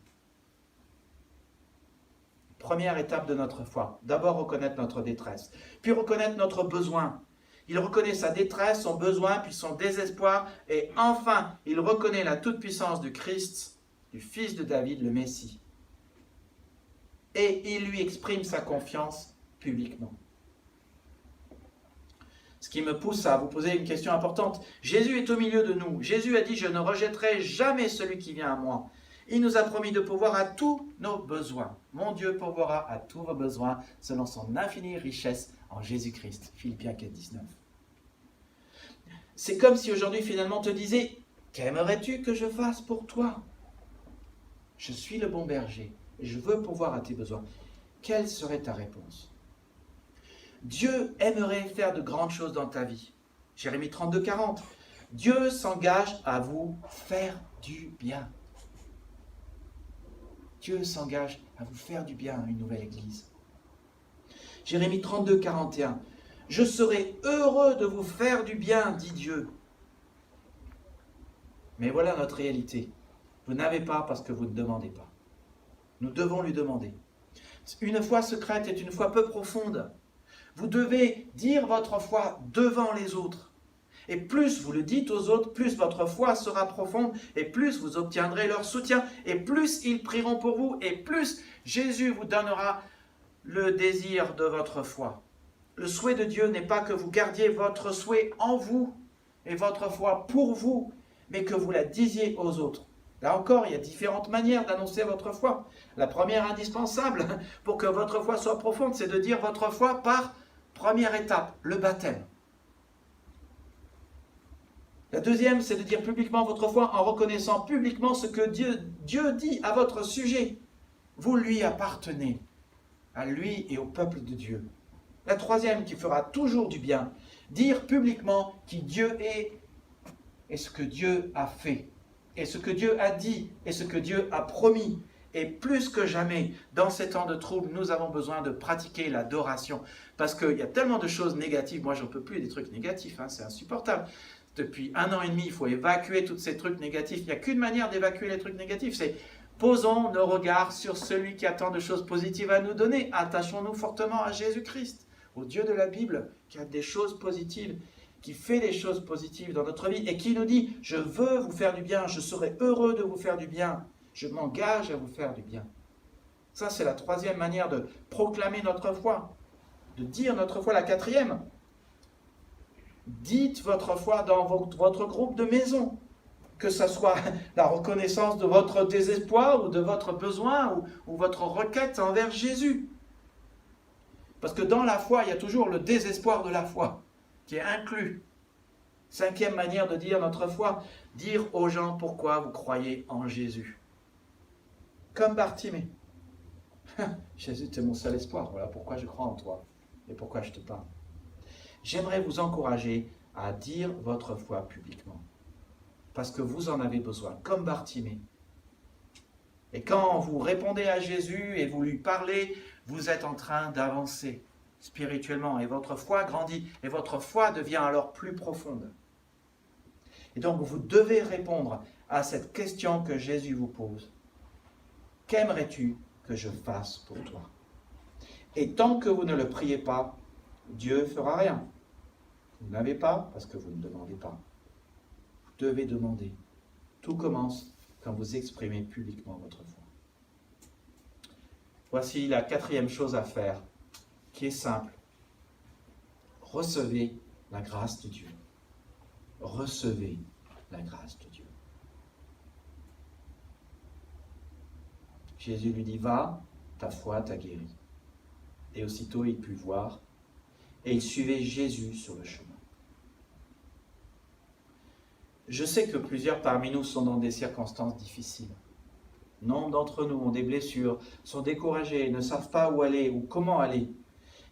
Première étape de notre foi, d'abord reconnaître notre détresse, puis reconnaître notre besoin. Il reconnaît sa détresse, son besoin, puis son désespoir, et enfin, il reconnaît la toute-puissance du Christ, du Fils de David, le Messie. Et il lui exprime sa confiance publiquement. Ce qui me pousse à vous poser une question importante. Jésus est au milieu de nous. Jésus a dit « Je ne rejetterai jamais celui qui vient à moi ». Il nous a promis de pourvoir à tous nos besoins. Mon Dieu pourvoira à tous vos besoins selon son infinie richesse en Jésus-Christ. Philippiens 4, 19. C'est comme si aujourd'hui finalement on te disait « Qu'aimerais-tu que je fasse pour toi ?» Je suis le bon berger et je veux pourvoir à tes besoins. Quelle serait ta réponse? Dieu aimerait faire de grandes choses dans ta vie. Jérémie 32, 40. Dieu s'engage à vous faire du bien. Dieu s'engage à vous faire du bien, une nouvelle église. Jérémie 32, 41. Je serai heureux de vous faire du bien, dit Dieu. Mais voilà notre réalité. Vous n'avez pas parce que vous ne demandez pas. Nous devons lui demander. Une foi secrète est une foi peu profonde. Vous devez dire votre foi devant les autres. Et plus vous le dites aux autres, plus votre foi sera profonde, et plus vous obtiendrez leur soutien, et plus ils prieront pour vous, et plus Jésus vous donnera le désir de votre foi. Le souhait de Dieu n'est pas que vous gardiez votre souhait en vous, et votre foi pour vous, mais que vous la disiez aux autres. Là encore, il y a différentes manières d'annoncer votre foi. La première indispensable pour que votre foi soit profonde, c'est de dire votre foi par première étape, le baptême. La deuxième, c'est de dire publiquement votre foi en reconnaissant publiquement ce que Dieu dit à votre sujet. Vous lui appartenez, à lui et au peuple de Dieu. La troisième, qui fera toujours du bien, dire publiquement qui Dieu est et ce que Dieu a fait, et ce que Dieu a dit, et ce que Dieu a promis. Et plus que jamais, dans ces temps de trouble, nous avons besoin de pratiquer l'adoration. Parce qu'il y a tellement de choses négatives. Moi, j'en peux plus des trucs négatifs, c'est insupportable. Depuis 1 an et demi, il faut évacuer tous ces trucs négatifs. Il n'y a qu'une manière d'évacuer les trucs négatifs, c'est posons nos regards sur celui qui a tant de choses positives à nous donner. Attachons-nous fortement à Jésus-Christ, au Dieu de la Bible, qui a des choses positives, qui fait des choses positives dans notre vie et qui nous dit « Je veux vous faire du bien, je serai heureux de vous faire du bien, je m'engage à vous faire du bien. » Ça, c'est la troisième manière de proclamer notre foi, de dire notre foi. La quatrième, dites votre foi dans votre groupe de maison, que ce soit la reconnaissance de votre désespoir ou de votre besoin ou votre requête envers Jésus. Parce que dans la foi, il y a toujours le désespoir de la foi qui est inclus. Cinquième manière de dire notre foi, dire aux gens pourquoi vous croyez en Jésus. Comme Bartimée. Jésus, tu es mon seul espoir, voilà pourquoi je crois en toi et pourquoi je te parle. J'aimerais vous encourager à dire votre foi publiquement, parce que vous en avez besoin, comme Bartimée. Et quand vous répondez à Jésus et vous lui parlez, vous êtes en train d'avancer spirituellement et votre foi grandit et votre foi devient alors plus profonde. Et donc vous devez répondre à cette question que Jésus vous pose. Qu'aimerais-tu que je fasse pour toi? Et tant que vous ne le priez pas, Dieu ne fera rien. Vous n'avez pas parce que vous ne demandez pas. Vous devez demander. Tout commence quand vous exprimez publiquement votre foi. Voici la 4e chose à faire, qui est simple. Recevez la grâce de Dieu. Recevez la grâce de Dieu. Jésus lui dit, va, ta foi t'a guéri. Et aussitôt il put voir, et il suivait Jésus sur le chemin. Je sais que plusieurs parmi nous sont dans des circonstances difficiles. Nombre d'entre nous ont des blessures, sont découragés, ne savent pas où aller ou comment aller.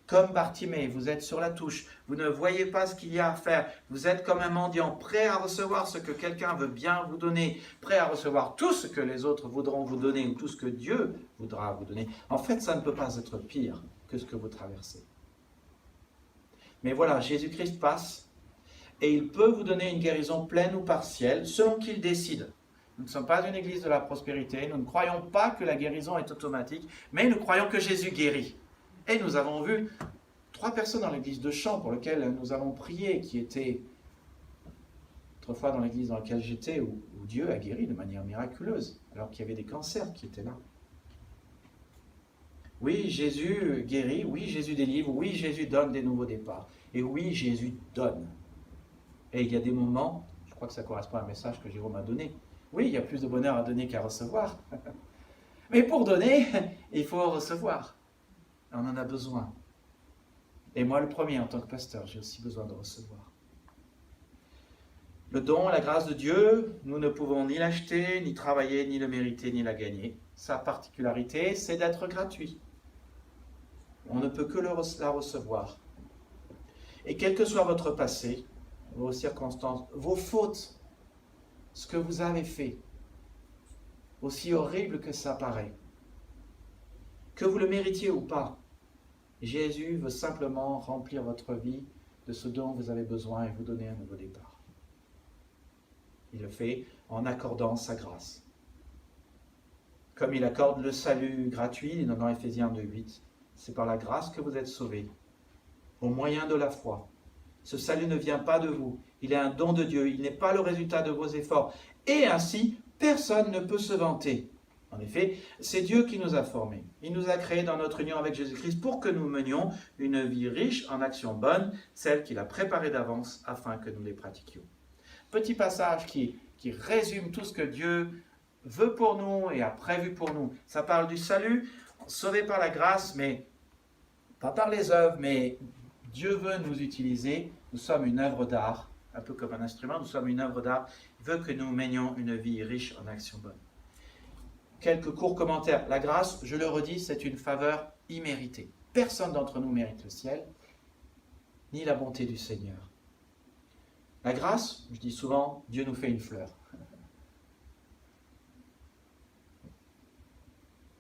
Comme Bartimée, vous êtes sur la touche, vous ne voyez pas ce qu'il y a à faire, vous êtes comme un mendiant, prêt à recevoir ce que quelqu'un veut bien vous donner, prêt à recevoir tout ce que les autres voudront vous donner ou tout ce que Dieu voudra vous donner. En fait, ça ne peut pas être pire que ce que vous traversez. Mais voilà, Jésus-Christ passe et il peut vous donner une guérison pleine ou partielle selon qu'il décide. Nous ne sommes pas une église de la prospérité, nous ne croyons pas que la guérison est automatique, mais nous croyons que Jésus guérit. Et nous avons vu 3 personnes dans l'église de Champs pour lesquelles nous avons prié, qui étaient autrefois dans l'église dans laquelle j'étais, où Dieu a guéri de manière miraculeuse, alors qu'il y avait des cancers qui étaient là. Oui, Jésus guérit, oui, Jésus délivre, oui, Jésus donne des nouveaux départs. Et oui, Jésus donne. Et il y a des moments, je crois que ça correspond à un message que Jérôme a donné, oui, il y a plus de bonheur à donner qu'à recevoir. Mais pour donner, il faut recevoir. On en a besoin. Et moi, le premier, en tant que pasteur, j'ai aussi besoin de recevoir. Le don, la grâce de Dieu, nous ne pouvons ni l'acheter, ni travailler, ni le mériter, ni la gagner. Sa particularité, c'est d'être gratuit. On ne peut que la recevoir. Et quel que soit votre passé, vos circonstances, vos fautes, ce que vous avez fait, aussi horrible que ça paraît, que vous le méritiez ou pas, Jésus veut simplement remplir votre vie de ce dont vous avez besoin et vous donner un nouveau départ. Il le fait en accordant sa grâce. Comme il accorde le salut gratuit, dans Éphésiens 2:8, c'est par la grâce que vous êtes sauvés, au moyen de la foi. Ce salut ne vient pas de vous, il est un don de Dieu, il n'est pas le résultat de vos efforts. Et ainsi, personne ne peut se vanter. En effet, c'est Dieu qui nous a formés. Il nous a créés dans notre union avec Jésus-Christ pour que nous menions une vie riche en actions bonnes, celles qu'il a préparées d'avance afin que nous les pratiquions. Petit passage qui résume tout ce que Dieu veut pour nous et a prévu pour nous. Ça parle du salut, sauvé par la grâce, mais pas par les œuvres, mais Dieu veut nous utiliser. Nous sommes une œuvre d'art, un peu comme un instrument, nous sommes une œuvre d'art. Il veut que nous menions une vie riche en actions bonnes. Quelques courts commentaires. La grâce, je le redis, c'est une faveur imméritée. Personne d'entre nous mérite le ciel, ni la bonté du Seigneur. La grâce, je dis souvent, Dieu nous fait une fleur.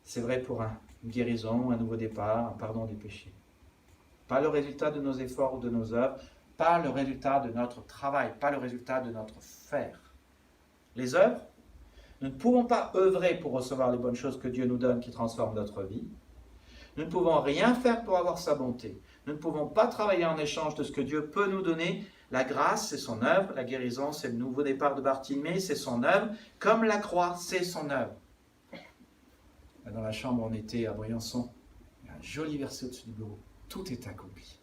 C'est vrai pour une guérison, un nouveau départ, un pardon des péchés. Pas le résultat de nos efforts ou de nos œuvres, pas le résultat de notre travail, pas le résultat de notre faire. Les œuvres, nous ne pouvons pas œuvrer pour recevoir les bonnes choses que Dieu nous donne qui transforment notre vie. Nous ne pouvons rien faire pour avoir sa bonté. Nous ne pouvons pas travailler en échange de ce que Dieu peut nous donner. La grâce, c'est son œuvre. La guérison, c'est le nouveau départ de Bartimée, c'est son œuvre. Comme la croix, c'est son œuvre. Dans la chambre, on était à Briançon. Il y a un joli verset au-dessus du bureau. Tout est accompli.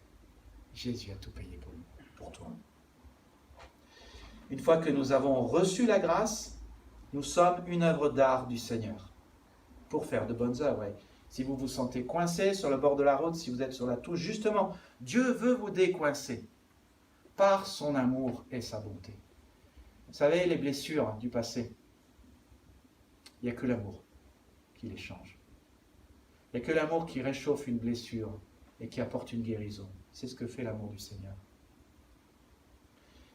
Jésus a tout payé pour nous, pour toi. Une fois que nous avons reçu la grâce, nous sommes une œuvre d'art du Seigneur pour faire de bonnes œuvres. Et si vous vous sentez coincé sur le bord de la route, si vous êtes sur la touche, justement, Dieu veut vous décoincer par son amour et sa bonté. Vous savez, les blessures du passé, il n'y a que l'amour qui les change. Il n'y a que l'amour qui réchauffe une blessure et qui apporte une guérison. C'est ce que fait l'amour du Seigneur.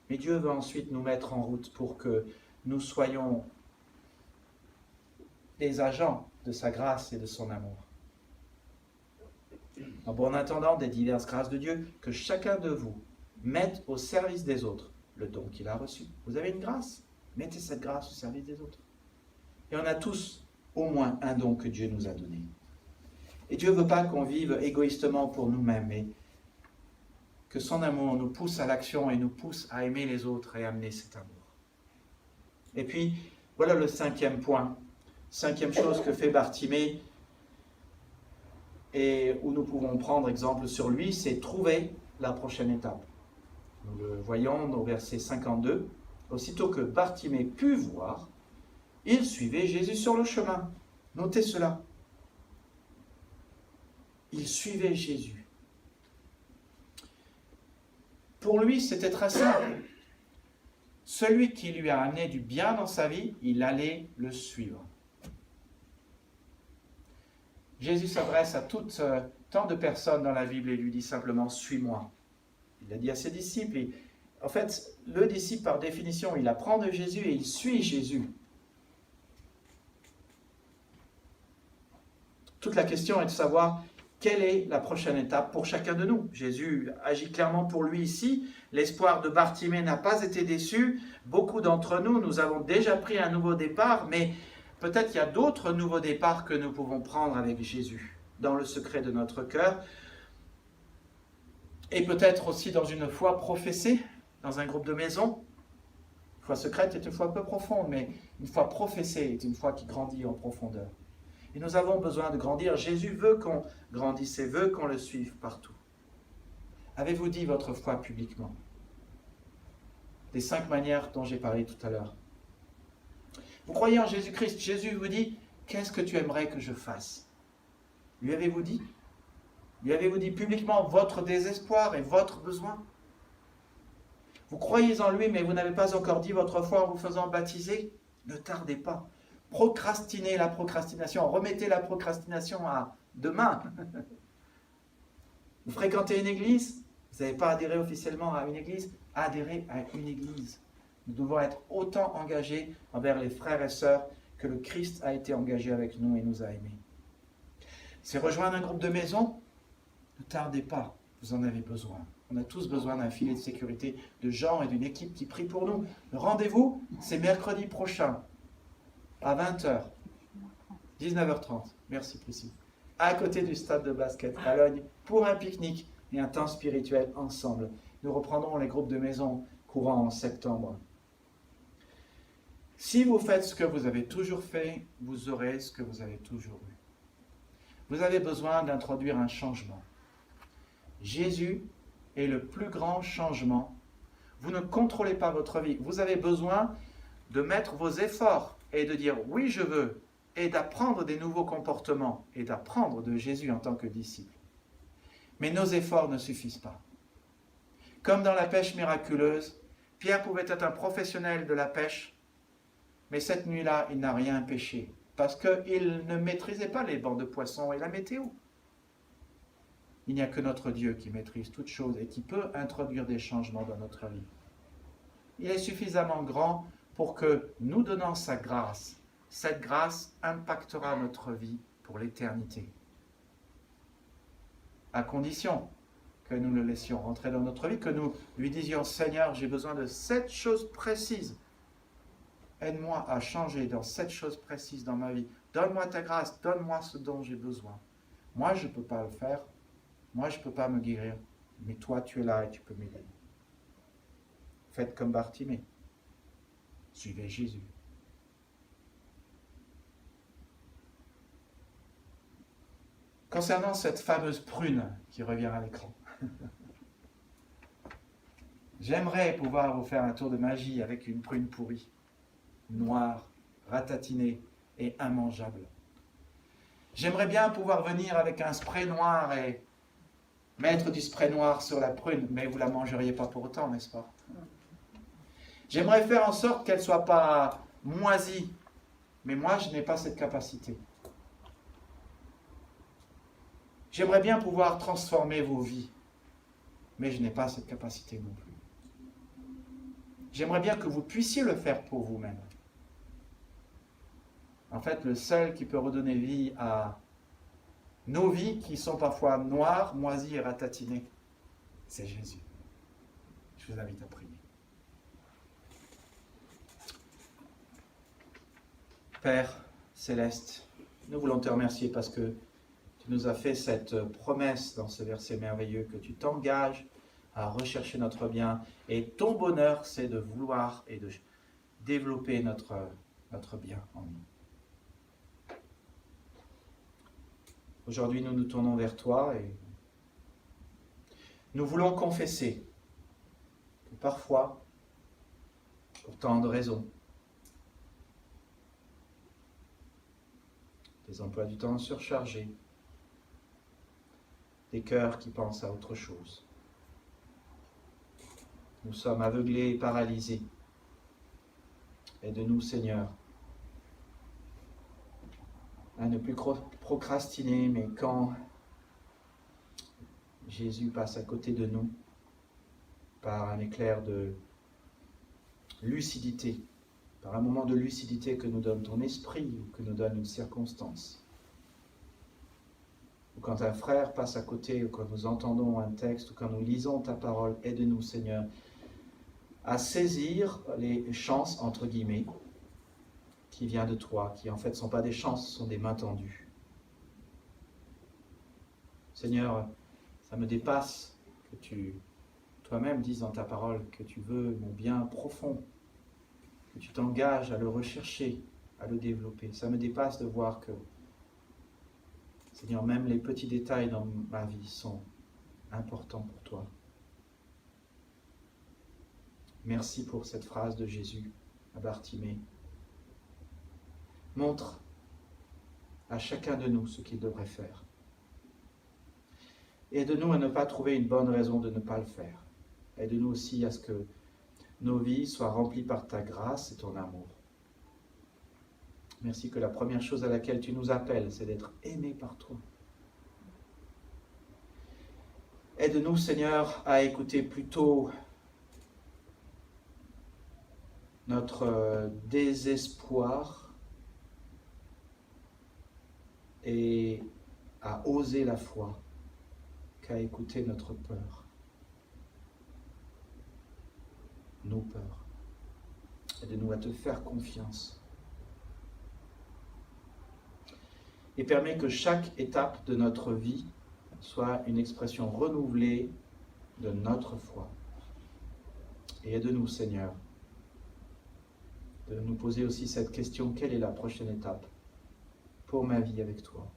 Mais Dieu veut ensuite nous mettre en route pour que nous soyons des agents de sa grâce et de son amour. En attendant des diverses grâces de Dieu, que chacun de vous mette au service des autres le don qu'il a reçu. Vous avez une grâce, mettez cette grâce au service des autres. Et on a tous au moins un don que Dieu nous a donné. Et Dieu ne veut pas qu'on vive égoïstement pour nous-mêmes, mais que son amour nous pousse à l'action et nous pousse à aimer les autres et à amener cet amour. Et puis, Voilà le 5e point. 5e chose que fait Bartimée et où nous pouvons prendre exemple sur lui, c'est trouver la prochaine étape. Nous le voyons au verset 52. Aussitôt que Bartimée put voir, il suivait Jésus sur le chemin. Notez cela. Il suivait Jésus. Pour lui, c'était très simple. Celui qui lui a amené du bien dans sa vie, il allait le suivre. Jésus s'adresse à tant de personnes dans la Bible et lui dit simplement « Suis-moi ». Il a dit à ses disciples. En fait, le disciple, par définition, il apprend de Jésus et il suit Jésus. Toute la question est de savoir quelle est la prochaine étape pour chacun de nous. Jésus agit clairement pour lui ici. L'espoir de Bartimée n'a pas été déçu. Beaucoup d'entre nous, nous avons déjà pris un nouveau départ, mais peut-être qu'il y a d'autres nouveaux départs que nous pouvons prendre avec Jésus, dans le secret de notre cœur. Et peut-être aussi dans une foi professée, dans un groupe de maison. Une foi secrète est une foi peu profonde, mais une foi professée est une foi qui grandit en profondeur. Et nous avons besoin de grandir. Jésus veut qu'on grandisse et veut qu'on le suive partout. Avez-vous dit votre foi publiquement? Des 5 manières dont j'ai parlé tout à l'heure. Vous croyez en Jésus-Christ. Jésus vous dit, qu'est-ce que tu aimerais que je fasse? Lui avez-vous dit? Lui avez-vous dit publiquement votre désespoir et votre besoin? Vous croyez en lui, mais vous n'avez pas encore dit votre foi en vous faisant baptiser? Ne tardez pas. Procrastinez la procrastination. Remettez la procrastination à demain. Vous fréquentez une église? Vous n'avez pas adhéré officiellement à une église? Adhérez à une église. Nous devons être autant engagés envers les frères et sœurs que le Christ a été engagé avec nous et nous a aimés. C'est rejoindre un groupe de maison? Ne tardez pas, vous en avez besoin. On a tous besoin d'un filet de sécurité, de gens et d'une équipe qui prie pour nous. Le rendez-vous, c'est mercredi prochain, à 20h, 19h30. Merci Priscille. À côté du stade de basket à Logne, pour un pique-nique et un temps spirituel ensemble. Nous reprendrons les groupes de maison courant en septembre. Si vous faites ce que vous avez toujours fait, vous aurez ce que vous avez toujours eu. Vous avez besoin d'introduire un changement. Jésus est le plus grand changement. Vous ne contrôlez pas votre vie. Vous avez besoin de mettre vos efforts et de dire oui, je veux, et d'apprendre des nouveaux comportements et d'apprendre de Jésus en tant que disciple. Mais nos efforts ne suffisent pas. Comme dans la pêche miraculeuse, Pierre pouvait être un professionnel de la pêche, mais cette nuit-là, il n'a rien pêché parce qu'il ne maîtrisait pas les bancs de poissons et la météo. Il n'y a que notre Dieu qui maîtrise toutes choses et qui peut introduire des changements dans notre vie. Il est suffisamment grand pour que, nous donnant sa grâce, cette grâce impactera notre vie pour l'éternité. À condition que nous le laissions rentrer dans notre vie, que nous lui disions « Seigneur, j'ai besoin de cette chose précise. Aide-moi à changer dans cette chose précise dans ma vie. Donne-moi ta grâce, donne-moi ce dont j'ai besoin. Moi, je ne peux pas le faire. Moi, je ne peux pas me guérir. Mais toi, tu es là et tu peux m'aider. » Faites comme Bartimée. Suivez Jésus. Concernant cette fameuse prune qui revient à l'écran, j'aimerais pouvoir vous faire un tour de magie avec une prune pourrie, noire, ratatinée et immangeable. J'aimerais bien pouvoir venir avec un spray noir et mettre du spray noir sur la prune, mais vous ne la mangeriez pas pour autant, n'est-ce pas? J'aimerais faire en sorte qu'elle ne soit pas moisie, mais moi je n'ai pas cette capacité. J'aimerais bien pouvoir transformer vos vies, mais je n'ai pas cette capacité non plus. J'aimerais bien que vous puissiez le faire pour vous-même. En fait, le seul qui peut redonner vie à nos vies qui sont parfois noires, moisies et ratatinées, c'est Jésus. Je vous invite à prier. Père céleste, nous voulons te remercier parce que tu nous as fait cette promesse dans ce verset merveilleux que tu t'engages à rechercher notre bien et ton bonheur c'est de vouloir et de développer notre notre bien en nous. Aujourd'hui, nous nous tournons vers toi et nous voulons confesser que parfois, pour tant de raisons, des emplois du temps surchargés, des cœurs qui pensent à autre chose, nous sommes aveuglés et paralysés. Aide-nous, Seigneur, à ne plus procrastiner, mais quand Jésus passe à côté de nous, par un éclair de lucidité, par un moment de lucidité que nous donne ton esprit ou que nous donne une circonstance, ou quand un frère passe à côté, ou quand nous entendons un texte, ou quand nous lisons ta parole, aide-nous, Seigneur, à saisir les chances, entre guillemets, qui vient de toi, qui en fait ne sont pas des chances, ce sont des mains tendues. Seigneur, ça me dépasse que tu toi-même dises dans ta parole que tu veux mon bien profond, que tu t'engages à le rechercher, à le développer. Ça me dépasse de voir que, Seigneur, même les petits détails dans ma vie sont importants pour toi. Merci pour cette phrase de Jésus à Bartimée. Montre à chacun de nous ce qu'il devrait faire. Aide-nous à ne pas trouver une bonne raison de ne pas le faire. Aide-nous aussi à ce que nos vies soient remplies par ta grâce et ton amour. Merci que la première chose à laquelle tu nous appelles, c'est d'être aimés par toi. Aide-nous, Seigneur, à écouter plutôt notre désespoir et à oser la foi qu'à écouter notre peur, nos peurs. Aide-nous à te faire confiance. Et permets que chaque étape de notre vie soit une expression renouvelée de notre foi. Et aide-nous, Seigneur, de nous poser aussi cette question: quelle est la prochaine étape pour ma vie avec toi?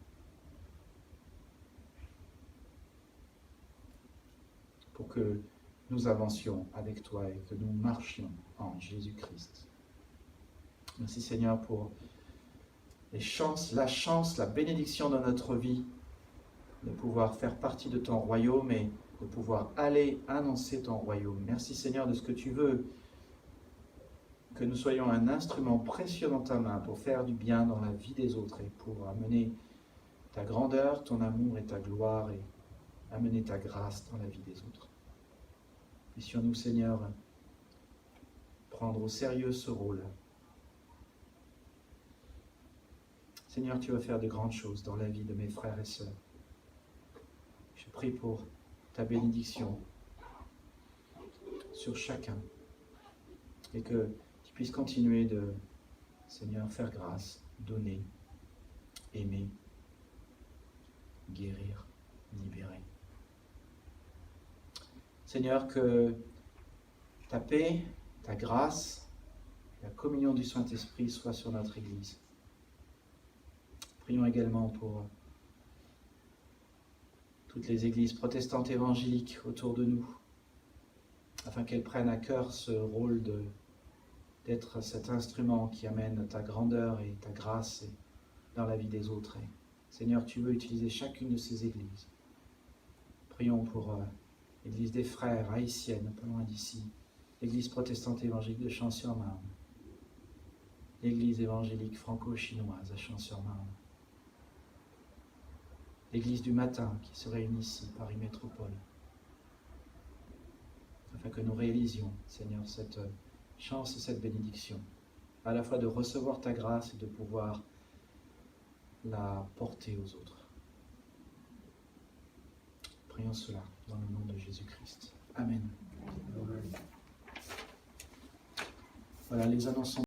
Pour que nous avancions avec toi et que nous marchions en Jésus-Christ. Merci, Seigneur, pour la chance, la bénédiction dans notre vie de pouvoir faire partie de ton royaume et de pouvoir aller annoncer ton royaume. Merci, Seigneur, de ce que tu veux, que nous soyons un instrument précieux dans ta main pour faire du bien dans la vie des autres et pour amener ta grandeur, ton amour et ta gloire et amener ta grâce dans la vie des autres. Puissions-nous, Seigneur, prendre au sérieux ce rôle. Seigneur, tu vas faire de grandes choses dans la vie de mes frères et sœurs. Je prie pour ta bénédiction sur chacun et que tu puisses continuer de, Seigneur, faire grâce, donner, aimer, guérir, libérer. Seigneur, que ta paix, ta grâce, la communion du Saint-Esprit soit sur notre Église. Prions également pour toutes les églises protestantes évangéliques autour de nous, afin qu'elles prennent à cœur ce rôle d'être cet instrument qui amène ta grandeur et ta grâce dans la vie des autres. Et, Seigneur, tu veux utiliser chacune de ces églises. Prions pour l'église des frères haïtienne, pas loin d'ici, l'église protestante évangélique de Champs-sur-Marne, l'église évangélique franco-chinoise à Champs-sur-Marne, l'église du matin qui se réunit ici, Paris Métropole, afin que nous réalisions, Seigneur, cette chance et cette bénédiction, à la fois de recevoir ta grâce et de pouvoir la porter aux autres. Prions cela dans le nom de Jésus-Christ. Amen. Voilà, les annonces sont